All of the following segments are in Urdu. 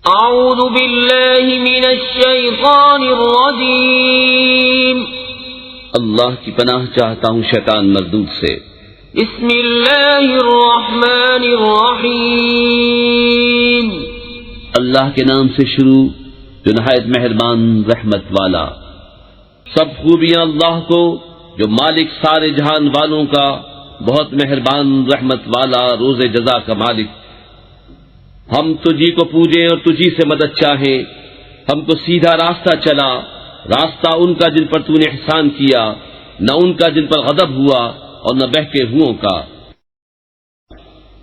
اعوذ باللہ من الشیطان الرجیم، اللہ کی پناہ چاہتا ہوں شیطان مردود سے۔ بسم اللہ الرحمن الرحیم، اللہ کے نام سے شروع جو نہایت مہربان رحمت والا۔ سب خوبیاں اللہ کو جو مالک سارے جہان والوں کا، بہت مہربان رحمت والا، روز جزا کا مالک۔ ہم تجھی کو پوجیں اور تجھی سے مدد چاہیں، ہم کو سیدھا راستہ چلا، راستہ ان کا جن پر تو نے احسان کیا، نہ ان کا جن پر غضب ہوا اور نہ بہکے ہوئوں کا۔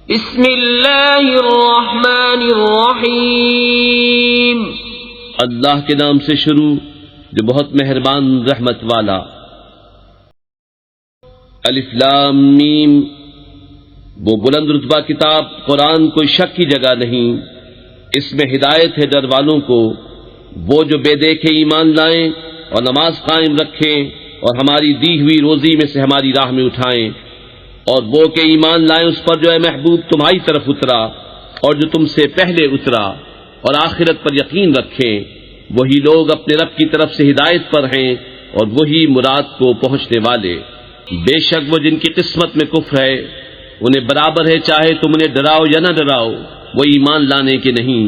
بسم اللہ الرحمن الرحیم، اللہ کے نام سے شروع جو بہت مہربان رحمت والا۔ الف لام میم، وہ بلند رتبہ کتاب قرآن کوئی شک کی جگہ نہیں، اس میں ہدایت ہے ڈر والوں کو، وہ جو بے دیکھے ایمان لائیں اور نماز قائم رکھیں اور ہماری دی ہوئی روزی میں سے ہماری راہ میں اٹھائیں، اور وہ کہ ایمان لائیں اس پر جو اے محبوب تمہاری طرف اترا اور جو تم سے پہلے اترا، اور آخرت پر یقین رکھیں، وہی لوگ اپنے رب کی طرف سے ہدایت پر ہیں اور وہی مراد کو پہنچنے والے۔ بے شک وہ جن کی قسمت میں کفر ہے انہیں برابر ہے، چاہے تم انہیں ڈراؤ یا نہ ڈراؤ، وہ ایمان لانے کے نہیں۔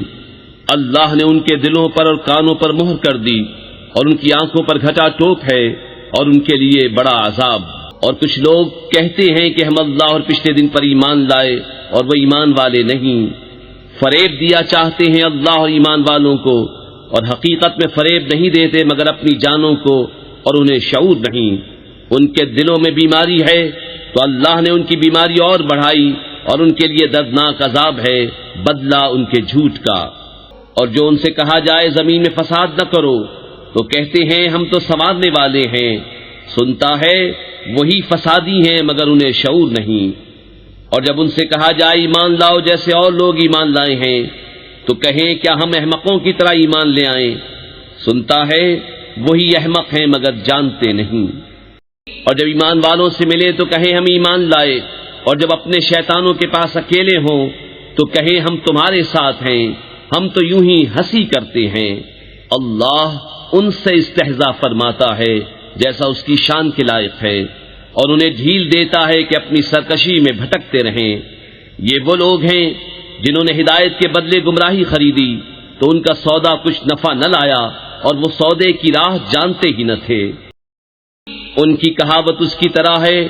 اللہ نے ان کے دلوں پر اور کانوں پر مہر کر دی اور ان کی آنکھوں پر گھٹا ٹوپ ہے اور ان کے لیے بڑا عذاب۔ اور کچھ لوگ کہتے ہیں کہ ہم اللہ اور پچھلے دن پر ایمان لائے اور وہ ایمان والے نہیں، فریب دیا چاہتے ہیں اللہ اور ایمان والوں کو، اور حقیقت میں فریب نہیں دیتے مگر اپنی جانوں کو، اور انہیں شعور نہیں۔ ان کے دلوں میں بیماری ہے تو اللہ نے ان کی بیماری اور بڑھائی، اور ان کے لیے دردناک عذاب ہے، بدلہ ان کے جھوٹ کا۔ اور جو ان سے کہا جائے زمین میں فساد نہ کرو تو کہتے ہیں ہم تو سنوارنے والے ہیں، سنتا ہے وہی فسادی ہیں مگر انہیں شعور نہیں۔ اور جب ان سے کہا جائے ایمان لاؤ جیسے اور لوگ ایمان لائے ہیں تو کہیں کیا ہم احمقوں کی طرح ایمان لے آئیں، سنتا ہے وہی احمق ہیں مگر جانتے نہیں۔ اور جب ایمان والوں سے ملے تو کہیں ہم ایمان لائے، اور جب اپنے شیطانوں کے پاس اکیلے ہوں تو کہیں ہم تمہارے ساتھ ہیں، ہم تو یوں ہی ہنسی کرتے ہیں۔ اللہ ان سے استہزاء فرماتا ہے جیسا اس کی شان کے لائق ہے، اور انہیں ڈھیل دیتا ہے کہ اپنی سرکشی میں بھٹکتے رہیں۔ یہ وہ لوگ ہیں جنہوں نے ہدایت کے بدلے گمراہی خریدی تو ان کا سودا کچھ نفع نہ لایا اور وہ سودے کی راہ جانتے ہی نہ تھے۔ ان کی کہاوت اس کی طرح ہے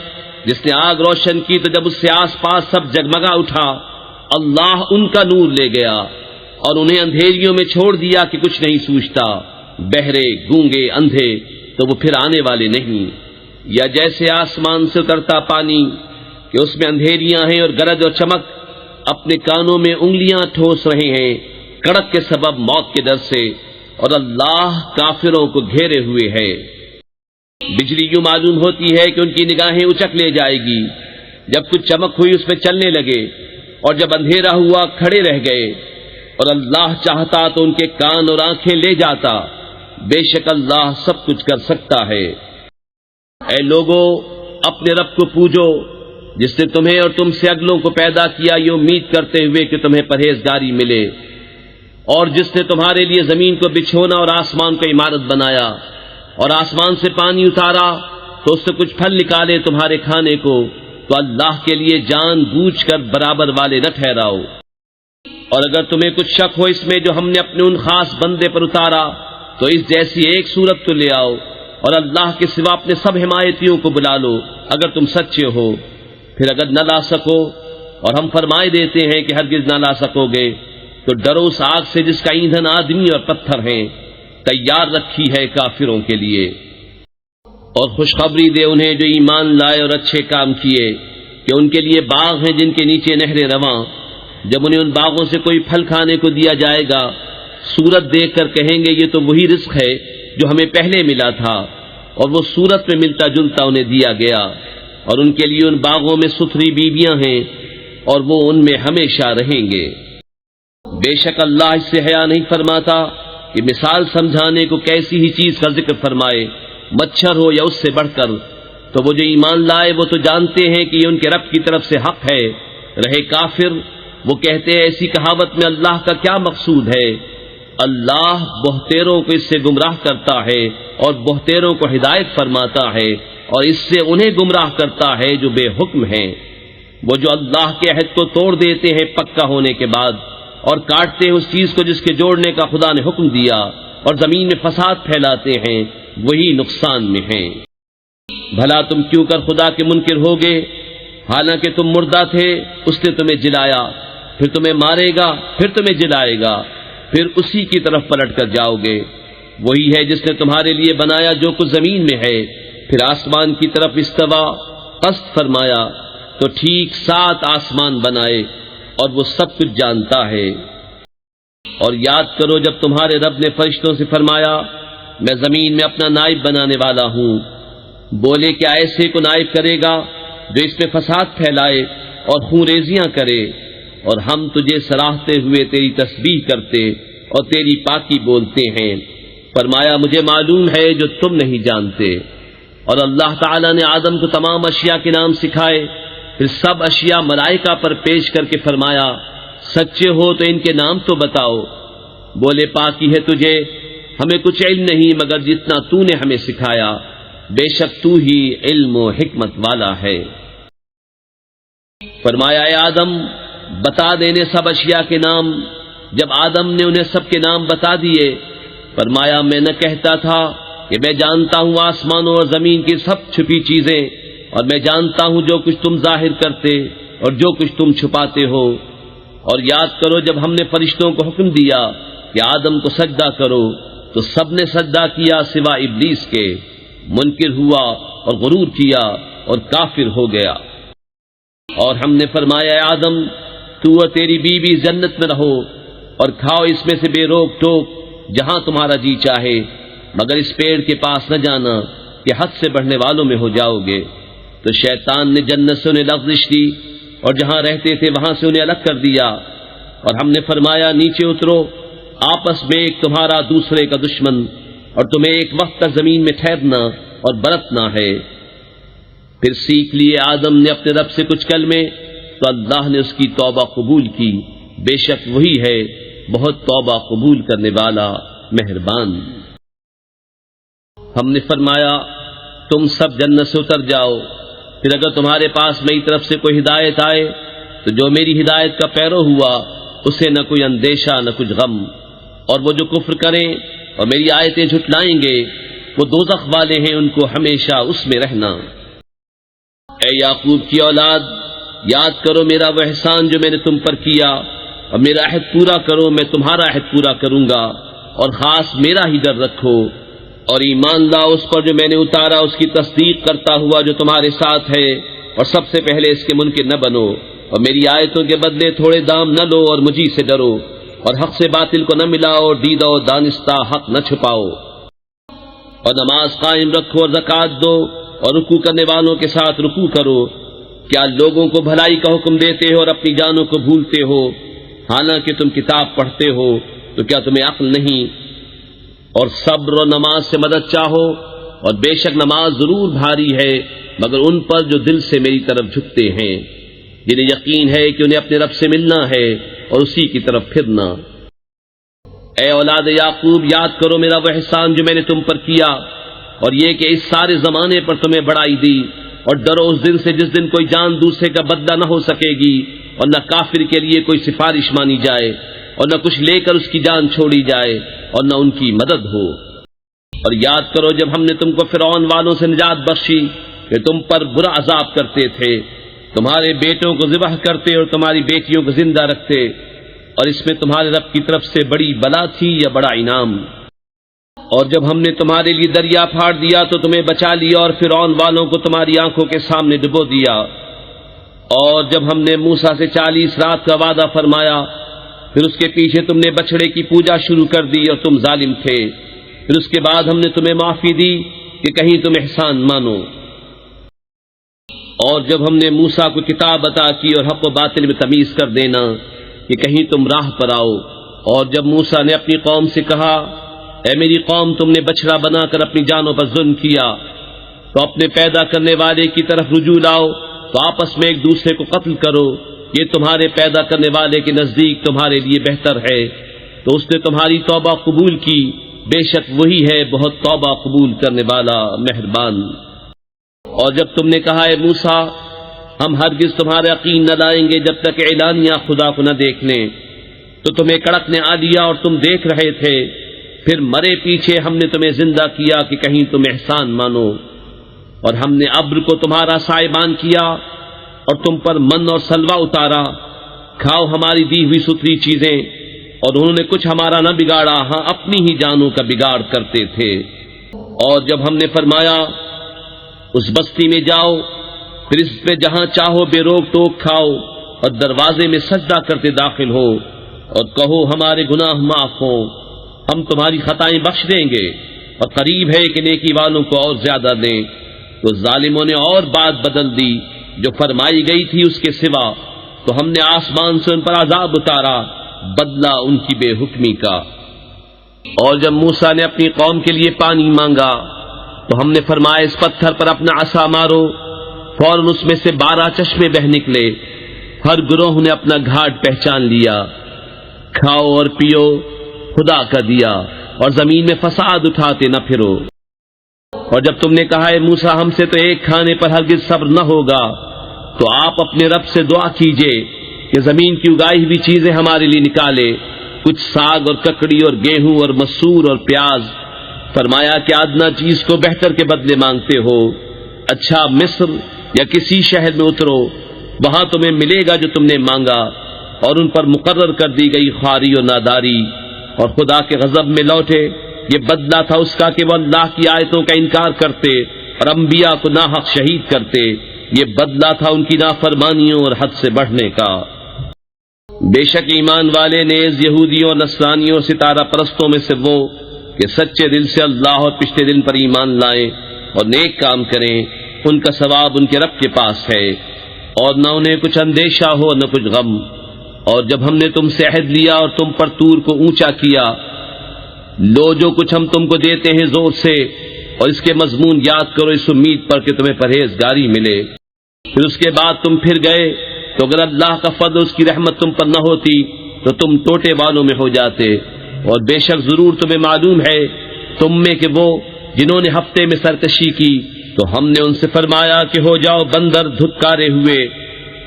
جس نے آگ روشن کی تو جب اس سے آس پاس سب جگمگا اٹھا، اللہ ان کا نور لے گیا اور انہیں اندھیریوں میں چھوڑ دیا کہ کچھ نہیں سوچتا، بہرے گونگے اندھے تو وہ پھر آنے والے نہیں۔ یا جیسے آسمان سے اترتا پانی کہ اس میں اندھیریاں ہیں اور گرج اور چمک، اپنے کانوں میں انگلیاں ٹھوس رہے ہیں کڑک کے سبب موت کے ڈر سے، اور اللہ کافروں کو گھیرے ہوئے ہے۔ بجلی یوں معلوم ہوتی ہے کہ ان کی نگاہیں اچک لے جائے گی، جب کچھ چمک ہوئی اس میں چلنے لگے، اور جب اندھیرا ہوا کھڑے رہ گئے، اور اللہ چاہتا تو ان کے کان اور آنکھیں لے جاتا، بے شک اللہ سب کچھ کر سکتا ہے۔ اے لوگو اپنے رب کو پوجو جس نے تمہیں اور تم سے اگلوں کو پیدا کیا یہ امید کرتے ہوئے کہ تمہیں پرہیزگاری ملے، اور جس نے تمہارے لیے زمین کو بچھونا اور آسمان کو عمارت بنایا، اور آسمان سے پانی اتارا تو اس سے کچھ پھل نکالے تمہارے کھانے کو، تو اللہ کے لیے جان بوجھ کر برابر والے نہ ٹھہراؤ۔ اور اگر تمہیں کچھ شک ہو اس میں جو ہم نے اپنے ان خاص بندے پر اتارا تو اس جیسی ایک صورت تو لے آؤ، اور اللہ کے سوا اپنے سب حمایتیوں کو بلا لو اگر تم سچے ہو۔ پھر اگر نہ لا سکو، اور ہم فرمائے دیتے ہیں کہ ہرگز نہ لا سکو گے، تو ڈرو اس آگ سے جس کا ایندھن آدمی اور پتھر ہیں، تیار رکھی ہے کافروں کے لیے۔ اور خوشخبری دے انہیں جو ایمان لائے اور اچھے کام کیے کہ ان کے لیے باغ ہیں جن کے نیچے نہریں رواں، جب انہیں ان باغوں سے کوئی پھل کھانے کو دیا جائے گا صورت دیکھ کر کہیں گے یہ تو وہی رزق ہے جو ہمیں پہلے ملا تھا، اور وہ صورت میں ملتا جلتا انہیں دیا گیا، اور ان کے لیے ان باغوں میں ستھری بیویاں ہیں اور وہ ان میں ہمیشہ رہیں گے۔ بے شک اللہ اس سے حیا نہیں فرماتا کہ مثال سمجھانے کو کیسی ہی چیز کا ذکر فرمائے، مچھر ہو یا اس سے بڑھ کر، تو وہ جو ایمان لائے وہ تو جانتے ہیں کہ یہ ان کے رب کی طرف سے حق ہے، رہے کافر وہ کہتے ہیں ایسی کہاوت میں اللہ کا کیا مقصود ہے، اللہ بہتیروں کو اس سے گمراہ کرتا ہے اور بہتیروں کو ہدایت فرماتا ہے، اور اس سے انہیں گمراہ کرتا ہے جو بے حکم ہیں۔ وہ جو اللہ کے عہد کو توڑ دیتے ہیں پکا ہونے کے بعد، اور کاٹتے ہیں اس چیز کو جس کے جوڑنے کا خدا نے حکم دیا، اور زمین میں فساد پھیلاتے ہیں، وہی نقصان میں ہیں۔ بھلا تم کیوں کر خدا کے منکر ہوگے؟ حالانکہ تم مردہ تھے، اس نے تمہیں جلایا، پھر تمہیں مارے گا، پھر تمہیں جلائے گا، پھر اسی کی طرف پلٹ کر جاؤ گے۔ وہی ہے جس نے تمہارے لیے بنایا جو کچھ زمین میں ہے، پھر آسمان کی طرف استوا، قصد فرمایا تو ٹھیک 7 آسمان بنائے، اور وہ سب کچھ جانتا ہے۔ اور یاد کرو جب تمہارے رب نے فرشتوں سے فرمایا میں زمین میں اپنا نائب بنانے والا ہوں، بولے کیا ایسے کو نائب کرے گا جو اس میں فساد پھیلائے اور خونریزیاں کرے؟ اور ہم تجھے سراہتے ہوئے تیری تسبیح کرتے اور تیری پاکی بولتے ہیں۔ فرمایا مجھے معلوم ہے جو تم نہیں جانتے۔ اور اللہ تعالیٰ نے آدم کو تمام اشیاء کے نام سکھائے، پھر سب اشیاء ملائکہ پر پیش کر کے فرمایا سچے ہو تو ان کے نام تو بتاؤ۔ بولے پاکی ہے تجھے، ہمیں کچھ علم نہیں مگر جتنا تو نے ہمیں سکھایا، بے شک تو ہی علم و حکمت والا ہے۔ فرمایا اے آدم بتا دینے سب اشیاء کے نام۔ جب آدم نے انہیں سب کے نام بتا دیے، فرمایا میں نہ کہتا تھا کہ میں جانتا ہوں آسمانوں اور زمین کی سب چھپی چیزیں، اور میں جانتا ہوں جو کچھ تم ظاہر کرتے اور جو کچھ تم چھپاتے ہو۔ اور یاد کرو جب ہم نے فرشتوں کو حکم دیا کہ آدم کو سجدہ کرو تو سب نے سجدہ کیا سوا ابلیس کے، منکر ہوا اور غرور کیا اور کافر ہو گیا۔ اور ہم نے فرمایا اے آدم تو اور تیری بیوی جنت میں رہو اور کھاؤ اس میں سے بے روک ٹوک جہاں تمہارا جی چاہے، مگر اس پیڑ کے پاس نہ جانا کہ حد سے بڑھنے والوں میں ہو جاؤ گے۔ تو شیطان نے جنت سے انہیں لغزش دی اور جہاں رہتے تھے وہاں سے انہیں الگ کر دیا، اور ہم نے فرمایا نیچے اترو، آپس میں ایک تمہارا دوسرے کا دشمن، اور تمہیں ایک وقت تک زمین میں ٹھہرنا اور برتنا ہے۔ پھر سیکھ لیے آدم نے اپنے رب سے کچھ کلمے، تو اللہ نے اس کی توبہ قبول کی، بے شک وہی ہے بہت توبہ قبول کرنے والا مہربان۔ ہم نے فرمایا تم سب جنت سے اتر جاؤ، پھر اگر تمہارے پاس میری طرف سے کوئی ہدایت آئے تو جو میری ہدایت کا پیرو ہوا اسے نہ کوئی اندیشہ نہ کچھ غم، اور وہ جو کفر کریں اور میری آیتیں جھٹلائیں گے وہ دوزخ والے ہیں، ان کو ہمیشہ اس میں رہنا۔ اے یعقوب کی اولاد یاد کرو میرا وہ احسان جو میں نے تم پر کیا، اور میرا عہد پورا کرو میں تمہارا عہد پورا کروں گا، اور خاص میرا ہی ڈر رکھو، اور ایمان لاؤ اس پر جو میں نے اتارا، اس کی تصدیق کرتا ہوا جو تمہارے ساتھ ہے، اور سب سے پہلے اس کے منکر نہ بنو، اور میری آیتوں کے بدلے تھوڑے دام نہ لو، اور مجھی سے ڈرو، اور حق سے باطل کو نہ ملاؤ، اور دیدہ و دانستہ حق نہ چھپاؤ، اور نماز قائم رکھو اور زکوٰۃ دو، اور رکوع کرنے والوں کے ساتھ رکوع کرو۔ کیا لوگوں کو بھلائی کا حکم دیتے ہو اور اپنی جانوں کو بھولتے ہو؟ حالانکہ تم کتاب پڑھتے ہو تو کیا تمہیں عقل نہیں؟ اور صبر و نماز سے مدد چاہو، اور بے شک نماز ضرور بھاری ہے مگر ان پر جو دل سے میری طرف جھکتے ہیں، جنہیں یقین ہے کہ انہیں اپنے رب سے ملنا ہے اور اسی کی طرف پھرنا۔ اے اولاد یعقوب یاد کرو میرا وہ احسان جو میں نے تم پر کیا، اور یہ کہ اس سارے زمانے پر تمہیں بڑائی دی، اور ڈرو اس دن سے جس دن کوئی جان دوسرے کا بدلہ نہ ہو سکے گی، اور نہ کافر کے لیے کوئی سفارش مانی جائے، اور نہ کچھ لے کر اس کی جان چھوڑی جائے، اور نہ ان کی مدد ہو۔ اور یاد کرو جب ہم نے تم کو فرعون والوں سے نجات بخشی کہ تم پر برا عذاب کرتے تھے، تمہارے بیٹوں کو ذبح کرتے اور تمہاری بیٹیوں کو زندہ رکھتے، اور اس میں تمہارے رب کی طرف سے بڑی بلا تھی یا بڑا انعام۔ اور جب ہم نے تمہارے لیے دریا پھاڑ دیا تو تمہیں بچا لیا، اور فرعون والوں کو تمہاری آنکھوں کے سامنے ڈبو دیا۔ اور جب ہم نے موسیٰ سے 40 رات کا وعدہ فرمایا، پھر اس کے پیچھے تم نے بچڑے کی پوجا شروع کر دی اور تم ظالم تھے، پھر اس کے بعد ہم نے تمہیں معافی دی کہ کہیں تم احسان مانو۔ اور جب ہم نے موسیٰ کو کتاب عطا کی اور حق و باطل میں تمیز کر دینا کہ کہیں تم راہ پر آؤ، اور جب موسیٰ نے اپنی قوم سے کہا اے میری قوم تم نے بچڑا بنا کر اپنی جانوں پر ظلم کیا، تو اپنے پیدا کرنے والے کی طرف رجوع لاؤ، تو آپس میں ایک دوسرے کو قتل کرو، یہ تمہارے پیدا کرنے والے کے نزدیک تمہارے لیے بہتر ہے، تو اس نے تمہاری توبہ قبول کی، بے شک وہی ہے بہت توبہ قبول کرنے والا مہربان۔ اور جب تم نے کہا اے موسیٰ ہم ہرگز تمہارا یقین نہ لائیں گے جب تک اعلانیہ خدا کو نہ دیکھ لیں، تو تمہیں کڑک نے آ لیا اور تم دیکھ رہے تھے، پھر مرے پیچھے ہم نے تمہیں زندہ کیا کہ کہیں تم احسان مانو، اور ہم نے ابر کو تمہارا سائبان کیا اور تم پر من اور سلوہ اتارا، کھاؤ ہماری دی ہوئی ستری چیزیں، اور انہوں نے کچھ ہمارا نہ بگاڑا، ہاں اپنی ہی جانوں کا بگاڑ کرتے تھے۔ اور جب ہم نے فرمایا اس بستی میں جاؤ، پھر اس پہ جہاں چاہو بے روک ٹوک کھاؤ، اور دروازے میں سجدہ کرتے داخل ہو، اور کہو ہمارے گناہ معاف ہو، ہم تمہاری خطائیں بخش دیں گے، اور قریب ہے کہ نیکی والوں کو اور زیادہ دیں۔ تو ظالموں نے اور بات بدل دی جو فرمائی گئی تھی اس کے سوا، تو ہم نے آسمان سے ان پر عذاب اتارا، بدلہ ان کی بے حکمی کا۔ اور جب موسیٰ نے اپنی قوم کے لیے پانی مانگا تو ہم نے فرمایا اس پتھر پر اپنا عصا مارو، فوراً اس میں سے 12 چشمے بہ نکلے، ہر گروہ نے اپنا گھاٹ پہچان لیا۔ کھاؤ اور پیو خدا کا دیا، اور زمین میں فساد اٹھاتے نہ پھرو۔ اور جب تم نے کہا اے موسیٰ ہم سے تو ایک کھانے پر ہرگز صبر نہ ہوگا، تو آپ اپنے رب سے دعا کیجئے کہ زمین کی اگائی ہوئی چیزیں ہمارے لیے نکالے، کچھ ساگ اور ککڑی اور گیہوں اور مسور اور پیاز۔ فرمایا کہ ادنا چیز کو بہتر کے بدلے مانگتے ہو، اچھا مصر یا کسی شہر میں اترو، وہاں تمہیں ملے گا جو تم نے مانگا۔ اور ان پر مقرر کر دی گئی خواری اور ناداری، اور خدا کے غضب میں لوٹے۔ یہ بدلہ تھا اس کا کہ وہ اللہ کی آیتوں کا انکار کرتے اور انبیاء کو ناحق شہید کرتے، یہ بدلہ تھا ان کی نافرمانیوں اور حد سے بڑھنے کا۔ بے شک ایمان والے نیز یہودیوں اور نصرانیوں اور ستارہ پرستوں میں سے وہ کہ سچے دل سے اللہ اور پچھلے دن پر ایمان لائیں اور نیک کام کریں، ان کا ثواب ان کے رب کے پاس ہے، اور نہ انہیں کچھ اندیشہ ہو نہ کچھ غم۔ اور جب ہم نے تم سے عہد لیا اور تم پر طور کو اونچا کیا، لو جو کچھ ہم تم کو دیتے ہیں زور سے، اور اس کے مضمون یاد کرو اس امید پر کہ تمہیں پرہیزگاری ملے۔ پھر اس کے بعد تم پھر گئے، تو اگر اللہ کا فضل اس کی رحمت تم پر نہ ہوتی تو تم ٹوٹے والوں میں ہو جاتے۔ اور بے شک ضرور تمہیں معلوم ہے تم میں کہ وہ جنہوں نے ہفتے میں سرکشی کی تو ہم نے ان سے فرمایا کہ ہو جاؤ بندر دھتکارے ہوئے،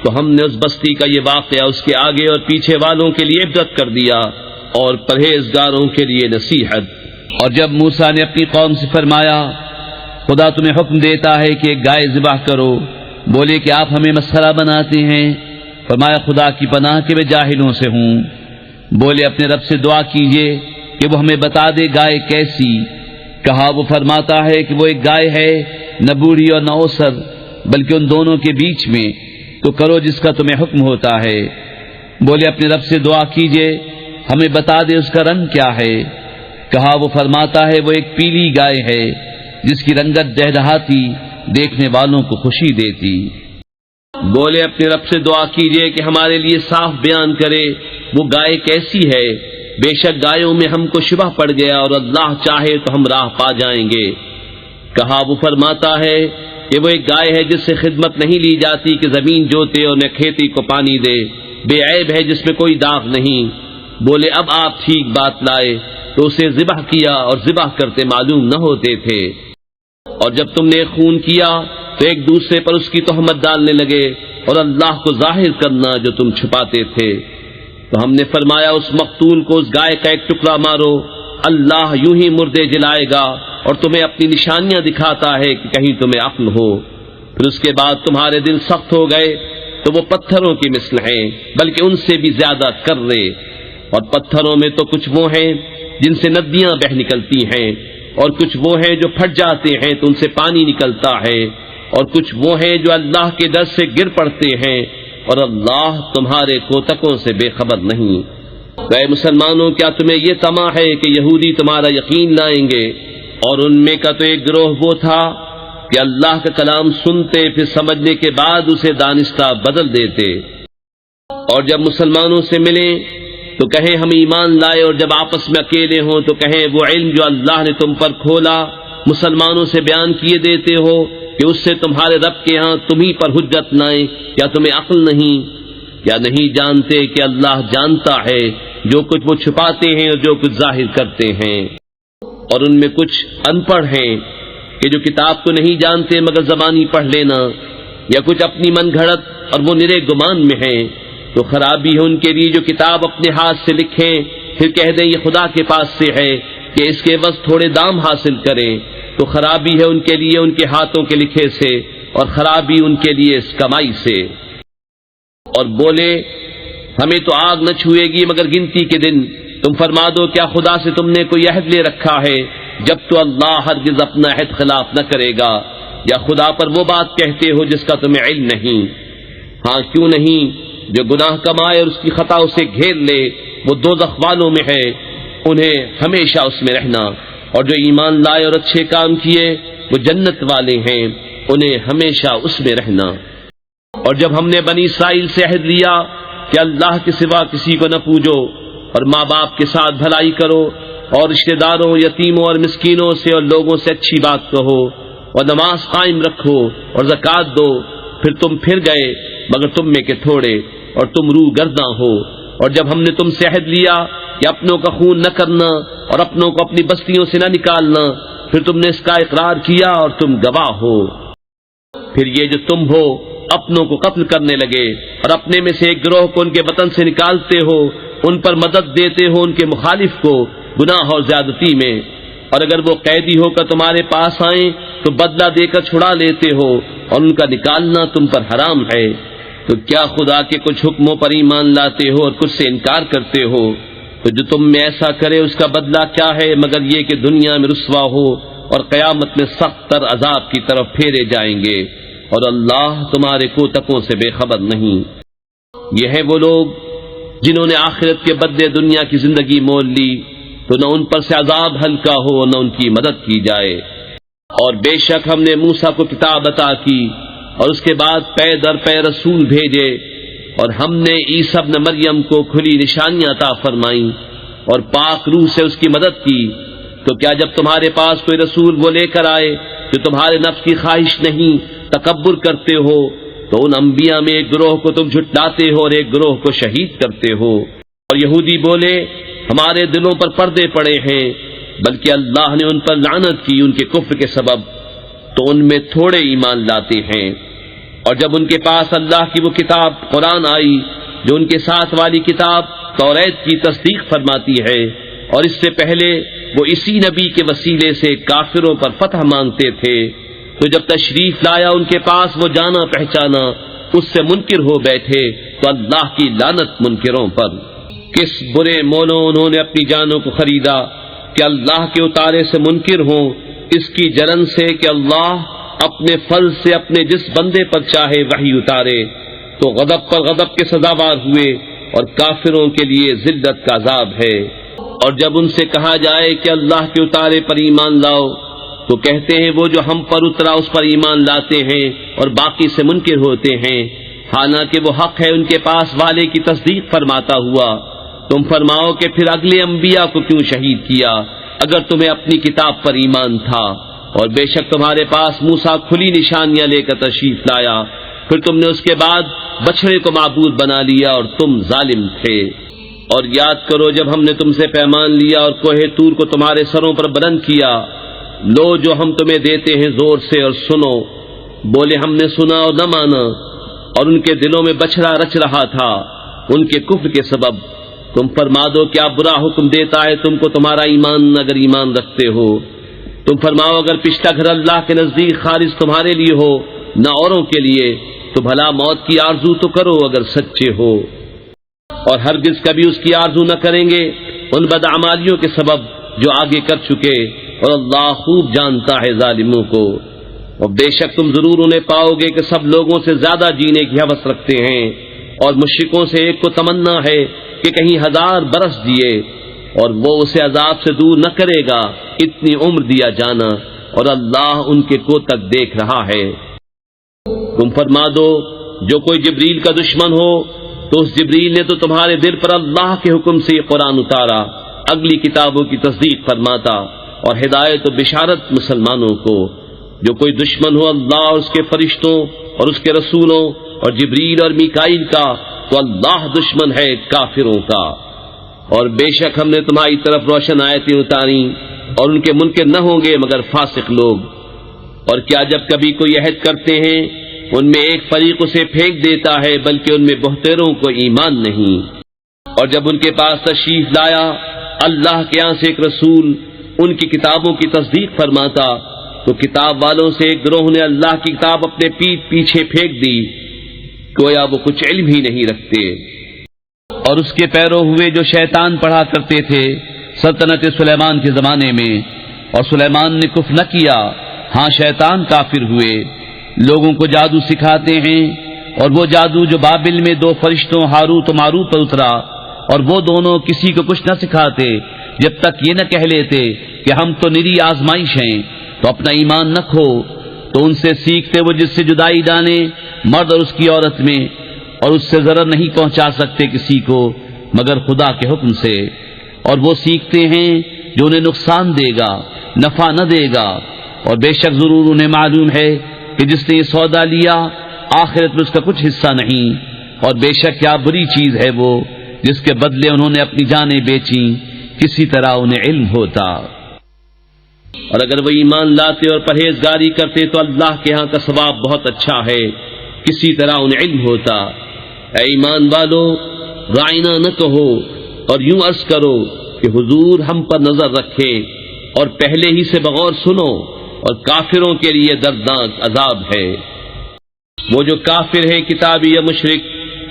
تو ہم نے اس بستی کا یہ واقعہ اس کے آگے اور پیچھے والوں کے لیے عبرت کر دیا اور پرہیزگاروں کے لیے نصیحت۔ اور جب موسیٰ نے اپنی قوم سے فرمایا خدا تمہیں حکم دیتا ہے کہ ایک گائے ذبح کرو، بولے کہ آپ ہمیں مسخرہ بناتے ہیں۔ فرمایا خدا کی پناہ کہ میں جاہلوں سے ہوں۔ بولے اپنے رب سے دعا کیجئے کہ وہ ہمیں بتا دے گائے کیسی۔ کہا وہ فرماتا ہے کہ وہ ایک گائے ہے، نہ بوڑھی اور نہ اوسر، بلکہ ان دونوں کے بیچ میں، تو کرو جس کا تمہیں حکم ہوتا ہے۔ بولے اپنے رب سے دعا کیجئے ہمیں بتا دے اس کا رنگ کیا ہے۔ کہا وہ فرماتا ہے وہ ایک پیلی گائے ہے جس کی رنگت دہدہاتی، دیکھنے والوں کو خوشی دیتی۔ بولے اپنے رب سے دعا کیجئے کہ ہمارے لیے صاف بیان کرے وہ گائے کیسی ہے، بے شک گایوں میں ہم کو شبہ پڑ گیا اور اللہ چاہے تو ہم راہ پا جائیں گے۔ کہا وہ فرماتا ہے کہ وہ ایک گائے ہے جس سے خدمت نہیں لی جاتی کہ زمین جوتے اور نہ کھیتی کو پانی دے، بے عیب ہے جس میں کوئی داغ نہیں۔ بولے اب آپ ٹھیک بات لائے تو اسے ذبح کیا، اور ذبح کرتے معلوم نہ ہوتے تھے۔ اور جب تم نے خون کیا تو ایک دوسرے پر اس کی تہمت ڈالنے لگے اور اللہ کو ظاہر کرنا جو تم چھپاتے تھے۔ تو ہم نے فرمایا اس مقتول کو اس گائے کا ایک ٹکڑا مارو، اللہ یوں ہی مردے جلائے گا اور تمہیں اپنی نشانیاں دکھاتا ہے کہ کہیں تمہیں عقل ہو۔ پھر اس کے بعد تمہارے دل سخت ہو گئے تو وہ پتھروں کی مثل ہیں، بلکہ ان سے بھی زیادہ کرے۔ اور پتھروں میں تو کچھ وہ ہیں جن سے ندیاں بہ نکلتی ہیں، اور کچھ وہ ہیں جو پھٹ جاتے ہیں تو ان سے پانی نکلتا ہے، اور کچھ وہ ہیں جو اللہ کے ڈر سے گر پڑتے ہیں، اور اللہ تمہارے کوتکوں سے بے خبر نہیں۔ اے مسلمانوں کیا تمہیں یہ طمع ہے کہ یہودی تمہارا یقین لائیں گے؟ اور ان میں کا تو ایک گروہ وہ تھا کہ اللہ کا کلام سنتے پھر سمجھنے کے بعد اسے دانستہ بدل دیتے۔ اور جب مسلمانوں سے ملیں تو کہیں ہم ایمان لائے، اور جب آپس میں اکیلے ہوں تو کہیں وہ علم جو اللہ نے تم پر کھولا مسلمانوں سے بیان کیے دیتے ہو کہ اس سے تمہارے رب کے ہاں تمہیں پر حجت لائیں۔ کیا تمہیں عقل نہیں؟ کیا نہیں جانتے کہ اللہ جانتا ہے جو کچھ وہ چھپاتے ہیں اور جو کچھ ظاہر کرتے ہیں۔ اور ان میں کچھ ان پڑھ ہیں کہ جو کتاب کو نہیں جانتے مگر زبانی پڑھ لینا، یا کچھ اپنی من گھڑت اور وہ نرے گمان میں ہیں، تو خرابی ہے ان کے لیے جو کتاب اپنے ہاتھ سے لکھیں پھر کہہ دیں یہ خدا کے پاس سے ہے کہ اس کے بس تھوڑے دام حاصل کریں، تو خرابی ہے ان کے لیے ان کے ہاتھوں کے لکھے سے، اور خرابی ان کے لیے اس کمائی سے۔ اور بولے ہمیں تو آگ نہ چھوئے گی مگر گنتی کے دن، تم فرما دو کیا خدا سے تم نے کوئی عہد لے رکھا ہے؟ جب تو اللہ ہرگز اپنا عہد خلاف نہ کرے گا، یا خدا پر وہ بات کہتے ہو جس کا تمہیں علم نہیں؟ ہاں کیوں نہیں، جو گناہ کمائے اور اس کی خطا اسے گھیر لے وہ دوزخ والوں میں ہے، انہیں ہمیشہ اس میں رہنا، اور جو ایمان لائے اور اچھے کام کیے وہ جنت والے ہیں، انہیں ہمیشہ اس میں رہنا۔ اور جب ہم نے بنی اسرائیل سے عہد لیا کہ اللہ کے سوا کسی کو نہ پوجو، اور ماں باپ کے ساتھ بھلائی کرو، اور رشتہ داروں، یتیموں اور مسکینوں سے اور لوگوں سے اچھی بات کہو، اور نماز قائم رکھو اور زکوٰۃ دو، پھر تم پھر گئے مگر تم میں کے تھوڑے، اور تم روح گرداں ہو۔ اور جب ہم نے تم سے عہد لیا کہ اپنوں کا خون نہ کرنا اور اپنوں کو اپنی بستیوں سے نہ نکالنا، پھر تم نے اس کا اقرار کیا اور تم گواہ ہو۔ پھر یہ جو تم ہو اپنوں کو قتل کرنے لگے اور اپنے میں سے ایک گروہ کو ان کے وطن سے نکالتے ہو، ان پر مدد دیتے ہو ان کے مخالف کو گناہ اور زیادتی میں، اور اگر وہ قیدی ہو کر تمہارے پاس آئیں تو بدلہ دے کر چھڑا لیتے ہو، اور ان کا نکالنا تم پر حرام ہے، تو کیا خدا کے کچھ حکموں پر ایمان لاتے ہو اور کچھ سے انکار کرتے ہو؟ تو جو تم میں ایسا کرے اس کا بدلہ کیا ہے مگر یہ کہ دنیا میں رسوا ہو اور قیامت میں سخت تر عذاب کی طرف پھیرے جائیں گے، اور اللہ تمہارے کوتکوں سے بے خبر نہیں۔ یہ ہیں وہ لوگ جنہوں نے آخرت کے بدلے دنیا کی زندگی مول لی، تو نہ ان پر سے عذاب ہلکا ہو نہ ان کی مدد کی جائے۔ اور بے شک ہم نے موسیٰ کو کتاب عطا کی اور اس کے بعد پے در پے رسول بھیجے، اور ہم نے عیسیٰ ابن مریم کو کھلی نشانیاں عطا فرمائیں اور پاک روح سے اس کی مدد کی۔ تو کیا جب تمہارے پاس کوئی رسول وہ لے کر آئے جو تمہارے نفس کی خواہش نہیں تکبر کرتے ہو، تو ان انبیاء میں ایک گروہ کو تم جھٹلاتے ہو اور ایک گروہ کو شہید کرتے ہو۔ اور یہودی بولے ہمارے دلوں پر پردے پڑے ہیں، بلکہ اللہ نے ان پر لعنت کی ان کے کفر کے سبب، تو ان میں تھوڑے ایمان لاتے ہیں۔ اور جب ان کے پاس اللہ کی وہ کتاب قرآن آئی جو ان کے ساتھ والی کتاب توریت کی تصدیق فرماتی ہے، اور اس سے پہلے وہ اسی نبی کے وسیلے سے کافروں پر فتح مانگتے تھے، تو جب تشریف لایا ان کے پاس وہ جانا پہچانا اس سے منکر ہو بیٹھے، تو اللہ کی لعنت منکروں پر۔ کس برے مولوں انہوں نے اپنی جانوں کو خریدا کہ اللہ کے اتارے سے منکر ہوں، اس کی جلن سے کہ اللہ اپنے فضل سے اپنے جس بندے پر چاہے وحی اتارے، تو غضب پر غضب کے سزاوار ہوئے، اور کافروں کے لیے ذلت کا عذاب ہے۔ اور جب ان سے کہا جائے کہ اللہ کے اتارے پر ایمان لاؤ، تو کہتے ہیں وہ جو ہم پر اترا اس پر ایمان لاتے ہیں اور باقی سے منکر ہوتے ہیں، حالانکہ وہ حق ہے ان کے پاس والے کی تصدیق فرماتا ہوا۔ تم فرماؤ کہ پھر اگلے انبیاء کو کیوں شہید کیا اگر تمہیں اپنی کتاب پر ایمان تھا؟ اور بے شک تمہارے پاس موسیٰ کھلی نشانیاں لے کر تشریف لایا، پھر تم نے اس کے بعد بچڑے کو معبود بنا لیا اور تم ظالم تھے۔ اور یاد کرو جب ہم نے تم سے پیمان لیا اور کوہ طور کو تمہارے سروں پر بلند کیا، لو جو ہم تمہیں دیتے ہیں زور سے اور سنو۔ بولے ہم نے سنا اور نہ مانا، اور ان کے دلوں میں بچھڑا رچ رہا تھا ان کے کفر کے سبب۔ تم فرما دو کیا برا حکم دیتا ہے تم کو تمہارا ایمان اگر ایمان رکھتے ہو؟ تم فرماؤ اگر پشتا گھر اللہ کے نزدیک خالص تمہارے لیے ہو نہ اوروں کے لیے، تو بھلا موت کی آرزو تو کرو اگر سچے ہو، اور ہرگز کبھی اس کی آرزو نہ کریں گے ان بدعمالیوں کے سبب جو آگے کر چکے، اور اللہ خوب جانتا ہے ظالموں کو۔ اور بے شک تم ضرور انہیں پاؤ گے کہ سب لوگوں سے زیادہ جینے کی ہوس رکھتے ہیں، اور مشرکوں سے ایک کو تمنا ہے کہ کہیں 1000 برس جیے، اور وہ اسے عذاب سے دور نہ کرے گا اتنی عمر دیا جانا، اور اللہ ان کے کو تک دیکھ رہا ہے۔ تم فرما دو جو کوئی جبریل کا دشمن ہو تو اس جبریل نے تو تمہارے دل پر اللہ کے حکم سے یہ قرآن اتارا، اگلی کتابوں کی تصدیق فرماتا اور ہدایت و بشارت مسلمانوں کو۔ جو کوئی دشمن ہو اللہ اور اس کے فرشتوں اور اس کے رسولوں اور جبریل اور میکائیل کا، تو اللہ دشمن ہے کافروں کا۔ اور بے شک ہم نے تمہاری طرف روشن آیتیں اتاری اور ان کے منکر نہ ہوں گے مگر فاسق لوگ۔ اور کیا جب کبھی کوئی عہد کرتے ہیں ان میں ایک فریق اسے پھینک دیتا ہے بلکہ ان میں بہتروں کو ایمان نہیں۔ اور جب ان کے پاس تشریف لایا اللہ کے یہاں سے ایک رسول ان کی کتابوں کی تصدیق فرماتا تو کتاب والوں سے ایک گروہ نے اللہ کی کتاب اپنے پیٹھ پیچھے پھینک دی، گویا وہ کچھ علم ہی نہیں رکھتے۔ اور اس کے پیرو ہوئے جو شیطان پڑھا کرتے تھے سلطنت سلیمان کے زمانے میں، اور سلیمان نے کفر نہ کیا، ہاں شیطان کافر ہوئے۔ لوگوں کو جادو سکھاتے ہیں، اور وہ جادو جو بابل میں دو فرشتوں ہاروت و ماروت پر اترا، اور وہ دونوں کسی کو کچھ نہ سکھاتے جب تک یہ نہ کہہ لیتے کہ ہم تو نری آزمائش ہیں، تو اپنا ایمان نہ کھو۔ تو ان سے سیکھتے وہ جس سے جدائی ڈالے مرد اور اس کی عورت میں، اور اس سے ضرر نہیں پہنچا سکتے کسی کو مگر خدا کے حکم سے، اور وہ سیکھتے ہیں جو انہیں نقصان دے گا نفع نہ دے گا، اور بے شک ضرور انہیں معلوم ہے کہ جس نے یہ سودا لیا آخرت میں اس کا کچھ حصہ نہیں، اور بے شک کیا بری چیز ہے وہ جس کے بدلے انہوں نے اپنی جانیں بیچیں، کسی طرح انہیں علم ہوتا۔ اور اگر وہ ایمان لاتے اور پرہیزگاری کرتے تو اللہ کے ہاں کا ثواب بہت اچھا ہے، کسی طرح انہیں علم ہوتا۔ اے ایمان والو، رائنا نہ کہو اور یوں عرض کرو کہ حضور ہم پر نظر رکھے، اور پہلے ہی سے بغور سنو، اور کافروں کے لیے دردناک عذاب ہے۔ وہ جو کافر ہیں کتابی یا مشرک،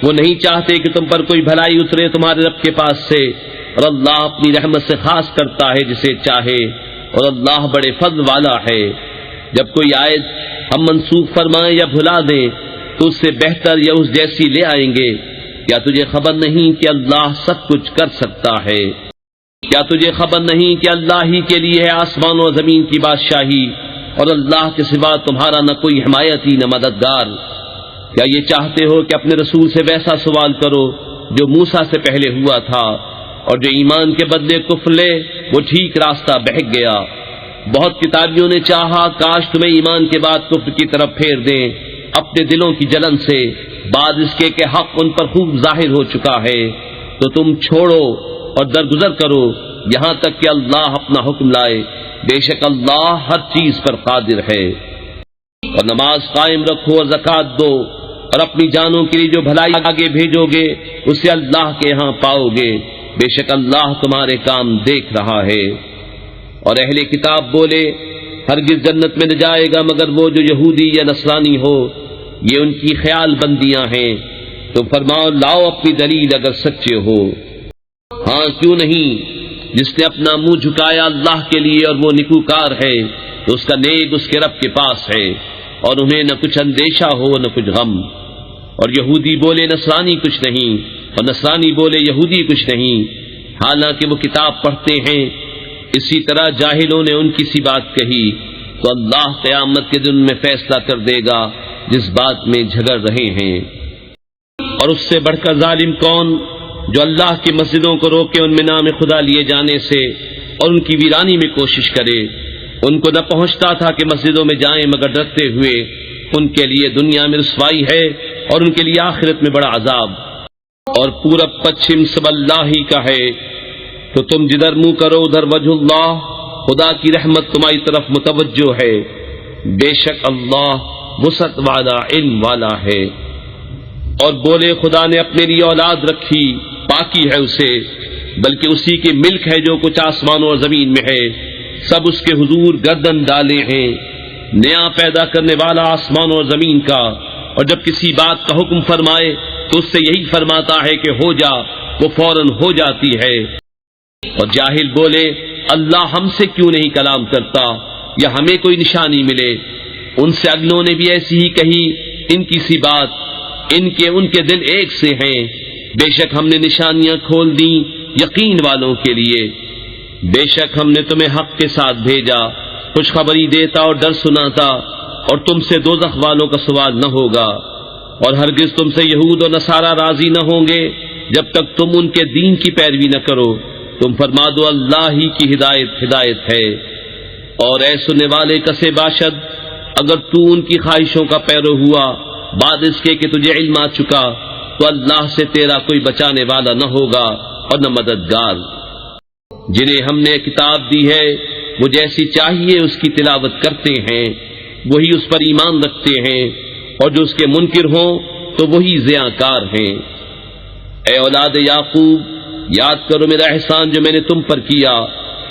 وہ نہیں چاہتے کہ تم پر کوئی بھلائی اترے تمہارے رب کے پاس سے، اور اللہ اپنی رحمت سے خاص کرتا ہے جسے چاہے، اور اللہ بڑے فضل والا ہے۔ جب کوئی آیت ہم منسوخ فرمائیں یا بھلا دیں تو اس سے بہتر یا اس جیسی لے آئیں گے۔ کیا تجھے خبر نہیں کہ اللہ سب کچھ کر سکتا ہے؟ کیا تجھے خبر نہیں کہ اللہ ہی کے لیے ہے آسمان و زمین کی بادشاہی، اور اللہ کے سوا تمہارا نہ کوئی حمایتی نہ مددگار؟ کیا یہ چاہتے ہو کہ اپنے رسول سے ویسا سوال کرو جو موسیٰ سے پہلے ہوا تھا، اور جو ایمان کے بدلے کفر لے وہ ٹھیک راستہ بہک گیا۔ بہت کتابیوں نے چاہا کاش تمہیں ایمان کے بعد کفر کی طرف پھیر دیں اپنے دلوں کی جلن سے، بعد اس کے کہ حق ان پر خوب ظاہر ہو چکا ہے، تو تم چھوڑو اور درگزر کرو یہاں تک کہ اللہ اپنا حکم لائے، بے شک اللہ ہر چیز پر قادر ہے۔ اور نماز قائم رکھو اور زکوٰۃ دو، اور اپنی جانوں کے لیے جو بھلائی آگے بھیجو گے اسے اللہ کے ہاں پاؤ گے، بے شک اللہ تمہارے کام دیکھ رہا ہے۔ اور اہل کتاب بولے ہرگز جنت میں نہ جائے گا مگر وہ جو یہودی یا نصرانی ہو، یہ ان کی خیال بندیاں ہیں۔ تو فرماؤ لاؤ اپنی دلیل اگر سچے ہو۔ ہاں کیوں نہیں، جس نے اپنا منہ جھکایا اللہ کے لیے اور وہ نیکوکار ہے تو اس کا نیک اس کے رب کے پاس ہے، اور انہیں نہ کچھ اندیشہ ہو نہ کچھ غم۔ اور یہودی بولے نصرانی کچھ نہیں، اور نصرانی بولے یہودی کچھ نہیں، حالانکہ وہ کتاب پڑھتے ہیں۔ اسی طرح جاہلوں نے ان کی سی بات کہی تو اللہ قیامت کے دن میں فیصلہ کر دے گا جس بات میں جھگڑ رہے ہیں۔ اور اس سے بڑھ کر ظالم کون جو اللہ کی مسجدوں کو روکے ان میں نام خدا لیے جانے سے اور ان کی ویرانی میں کوشش کرے۔ ان کو نہ پہنچتا تھا کہ مسجدوں میں جائیں مگر ڈرتے ہوئے، ان کے لیے دنیا میں رسوائی ہے اور ان کے لیے آخرت میں بڑا عذاب۔ اور پورب پچھم سب اللہ ہی کا ہے، تو تم جدھر منہ کرو ادھر وجہ اللہ، خدا کی رحمت تمہاری طرف متوجہ ہے، بے شک اللہ وسعت والا علم والا ہے۔ اور بولے خدا نے اپنے لیے اولاد رکھی، پاکی ہے اسے، بلکہ اسی کی ملک ہے جو کچھ آسمانوں اور زمین میں ہے، سب اس کے حضور گردن ڈالے ہیں۔ نیا پیدا کرنے والا آسمان اور زمین کا، اور جب کسی بات کا حکم فرمائے تو اس سے یہی فرماتا ہے کہ ہو جا، وہ فوراً ہو جاتی ہے۔ اور جاہل بولے اللہ ہم سے کیوں نہیں کلام کرتا یا ہمیں کوئی نشانی ملے۔ ان سے اگلوں نے بھی ایسی ہی کہی ان کی سی بات، ان کے دل ایک سے ہیں۔ بے شک ہم نے نشانیاں کھول دیں یقین والوں کے لیے، بے شک ہم نے تمہیں حق کے ساتھ بھیجا، خوشخبری دیتا اور ڈر سناتا، اور تم سے دوزخ والوں کا سوال نہ ہوگا۔ اور ہرگز تم سے یہود اور نصارہ راضی نہ ہوں گے جب تک تم ان کے دین کی پیروی نہ کرو۔ تم فرما دو اللہ ہی کی ہدایت ہے۔ اور اے سننے والے کسے باشد، اگر تو ان کی خواہشوں کا پیرو ہوا بعد اس کے کہ تجھے علم آ چکا تو اللہ سے تیرا کوئی بچانے والا نہ ہوگا، اور نہ مددگار۔ جنہیں ہم نے کتاب دی ہے وہ جیسی چاہیے اس کی تلاوت کرتے ہیں، وہی اس پر ایمان رکھتے ہیں، اور جو اس کے منکر ہوں تو وہی زیاں ہیں۔ اے اولاد یعقوب، یاد کرو میرا احسان جو میں نے تم پر کیا،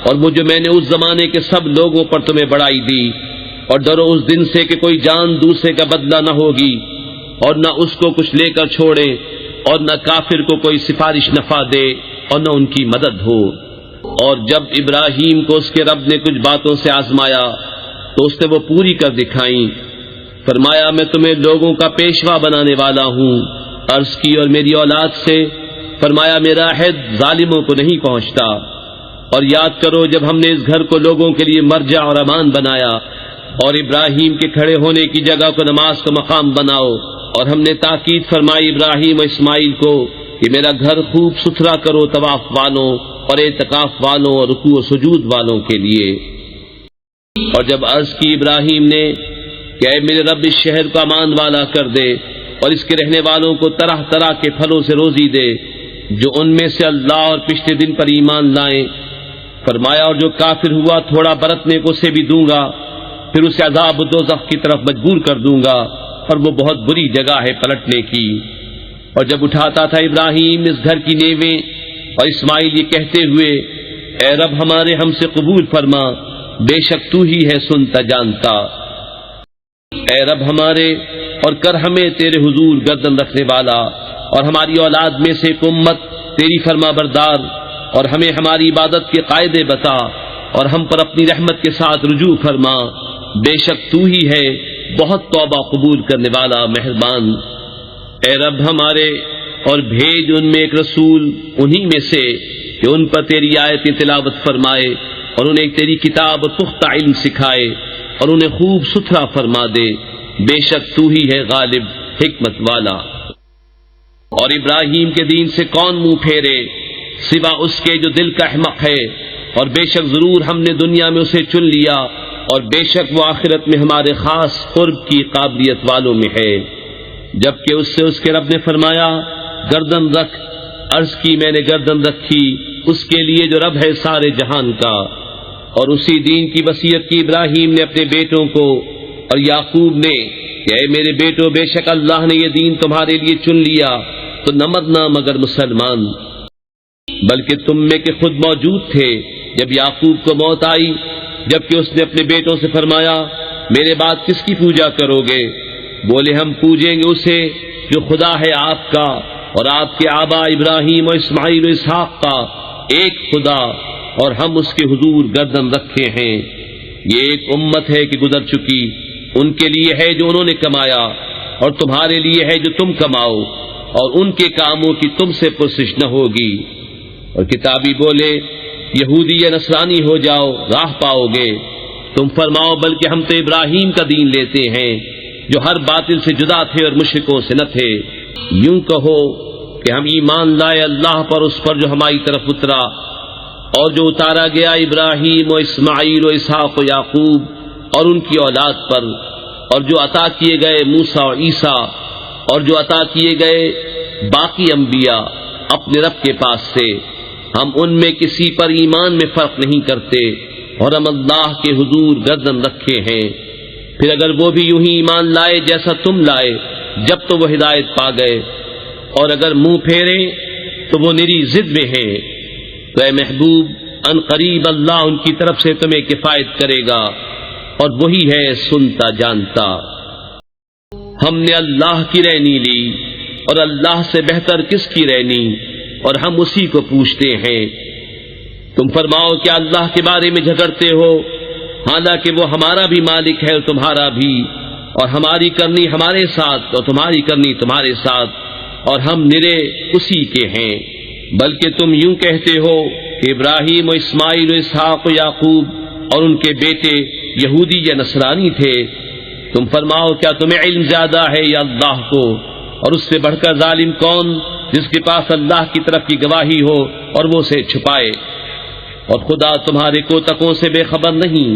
اور وہ جو میں نے اس زمانے کے سب لوگوں پر تمہیں بڑائی دی، اور ڈرو اس دن سے کہ کوئی جان دوسرے کا بدلہ نہ ہوگی، اور نہ اس کو کچھ لے کر چھوڑے، اور نہ کافر کو کوئی سفارش نفع دے، اور نہ ان کی مدد ہو۔ اور جب ابراہیم کو اس کے رب نے کچھ باتوں سے آزمایا تو اس نے وہ پوری کر دکھائیں۔ فرمایا میں تمہیں لوگوں کا پیشوا بنانے والا ہوں۔ عرض کی اور میری اولاد سے؟ فرمایا میرا عہد ظالموں کو نہیں پہنچتا۔ اور یاد کرو جب ہم نے اس گھر کو لوگوں کے لیے مرجع اور امان بنایا، اور ابراہیم کے کھڑے ہونے کی جگہ کو نماز کا مقام بناؤ، اور ہم نے تاکید فرمائی ابراہیم و اسماعیل کو کہ میرا گھر خوب ستھرا کرو طواف والوں اور اعتکاف والوں اور رکوع و سجود والوں کے لیے۔ اور جب عرض کی ابراہیم نے کہ اے میرے رب اس شہر کو امان والا کر دے، اور اس کے رہنے والوں کو طرح طرح کے پھلوں سے روزی دے جو ان میں سے اللہ اور پچھلے دن پر ایمان لائیں۔ فرمایا اور جو کافر ہوا تھوڑا برتنے کو اسے بھی دوں گا، پھر اسے عذاب دوزخ کی طرف مجبور کر دوں گا، اور وہ بہت بری جگہ ہے پلٹنے کی۔ اور جب اٹھاتا تھا ابراہیم اس گھر کی نیویں، اور اسماعیل یہ کہتے ہوئے اے رب ہمارے ہم سے قبول فرما، بے شک تو ہی ہے سنتا جانتا۔ اے رب ہمارے اور کر ہمیں تیرے حضور گردن رکھنے والا، اور ہماری اولاد میں سے ایک امت تیری فرما بردار، اور ہمیں ہماری عبادت کے قاعدے بتا، اور ہم پر اپنی رحمت کے ساتھ رجوع فرما، بے شک تو ہی ہے بہت توبہ قبول کرنے والا مہربان۔ اے رب ہمارے اور بھیج ان میں ایک رسول انہی میں سے کہ ان پر تیری آیتیں تلاوت فرمائے، اور انہیں تیری کتاب اور پختہ علم سکھائے، اور انہیں خوب ستھرا فرما دے، بے شک تو ہی ہے غالب حکمت والا۔ اور ابراہیم کے دین سے کون منہ پھیرے سوا اس کے جو دل کا احمق ہے، اور بے شک ضرور ہم نے دنیا میں اسے چن لیا، اور بے شک وہ آخرت میں ہمارے خاص قرب کی قابلیت والوں میں ہے۔ جبکہ اس سے اس کے رب نے فرمایا گردن رکھ۔ عرض کی میں نے گردن رکھی اس کے لیے جو رب ہے سارے جہان کا۔ اور اسی دین کی وصیت کی ابراہیم نے اپنے بیٹوں کو، اور یعقوب نے کہ اے میرے بیٹو بے شک اللہ نے یہ دین تمہارے لیے چن لیا، تو نہ مرنا مگر مسلمان۔ بلکہ تم میں کہ خود موجود تھے جب یعقوب کو موت آئی، جبکہ اس نے اپنے بیٹوں سے فرمایا میرے بعد کس کی پوجا کرو گے؟ بولے ہم پوجیں گے اسے جو خدا ہے آپ کا اور آپ کے آبا ابراہیم و اسماعیل و اسحاق کا، ایک خدا، اور ہم اس کے حضور گردن رکھے ہیں۔ یہ ایک امت ہے کہ گزر چکی، ان کے لیے ہے جو انہوں نے کمایا، اور تمہارے لیے ہے جو تم کماؤ، اور ان کے کاموں کی تم سے پرسش نہ ہوگی۔ اور کتابی بولے یہودی یا نصرانی ہو جاؤ راہ پاؤ گے۔ تم فرماؤ بلکہ ہم تو ابراہیم کا دین لیتے ہیں جو ہر باطل سے جدا تھے اور مشرکوں سے نہ تھے۔ یوں کہو کہ ہم ایمان لائے اللہ پر، اس پر جو ہماری طرف اترا، اور جو اتارا گیا ابراہیم و اسماعیل و اسحاق و یعقوب اور ان کی اولاد پر، اور جو عطا کیے گئے موسیٰ اور عیسیٰ، اور جو عطا کیے گئے باقی انبیاء اپنے رب کے پاس سے۔ ہم ان میں کسی پر ایمان میں فرق نہیں کرتے، اور ہم اللہ کے حضور گردن رکھے ہیں۔ پھر اگر وہ بھی یوں ہی ایمان لائے جیسا تم لائے جب تو وہ ہدایت پا گئے، اور اگر منہ پھیرے تو وہ نری ضد میں ہیں، تو اے محبوب ان قریب اللہ ان کی طرف سے تمہیں کفایت کرے گا، اور وہی ہے سنتا جانتا۔ ہم نے اللہ کی رہنی لی، اور اللہ سے بہتر کس کی رہنی، اور ہم اسی کو پوچھتے ہیں۔ تم فرماؤ کیا اللہ کے بارے میں جھگڑتے ہو، حالانکہ وہ ہمارا بھی مالک ہے اور تمہارا بھی، اور ہماری کرنی ہمارے ساتھ اور تمہاری کرنی تمہارے ساتھ، اور ہم نرے اسی کے ہیں۔ بلکہ تم یوں کہتے ہو کہ ابراہیم و اسماعیل و اسحاق و یعقوب اور ان کے بیٹے یہودی یا نصرانی تھے۔ تم فرماؤ کیا تمہیں علم زیادہ ہے یا اللہ کو؟ اور اس سے بڑھ کر ظالم کون جس کے پاس اللہ کی طرف کی گواہی ہو اور وہ اسے چھپائے؟ اور خدا تمہارے کوتکوں سے بے خبر نہیں،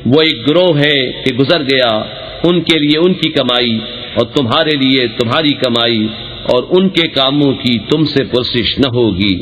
وہ ایک گروہ ہے کہ گزر گیا، ان کے لیے ان کی کمائی اور تمہارے لیے تمہاری کمائی، اور ان کے کاموں کی تم سے پرسش نہ ہوگی۔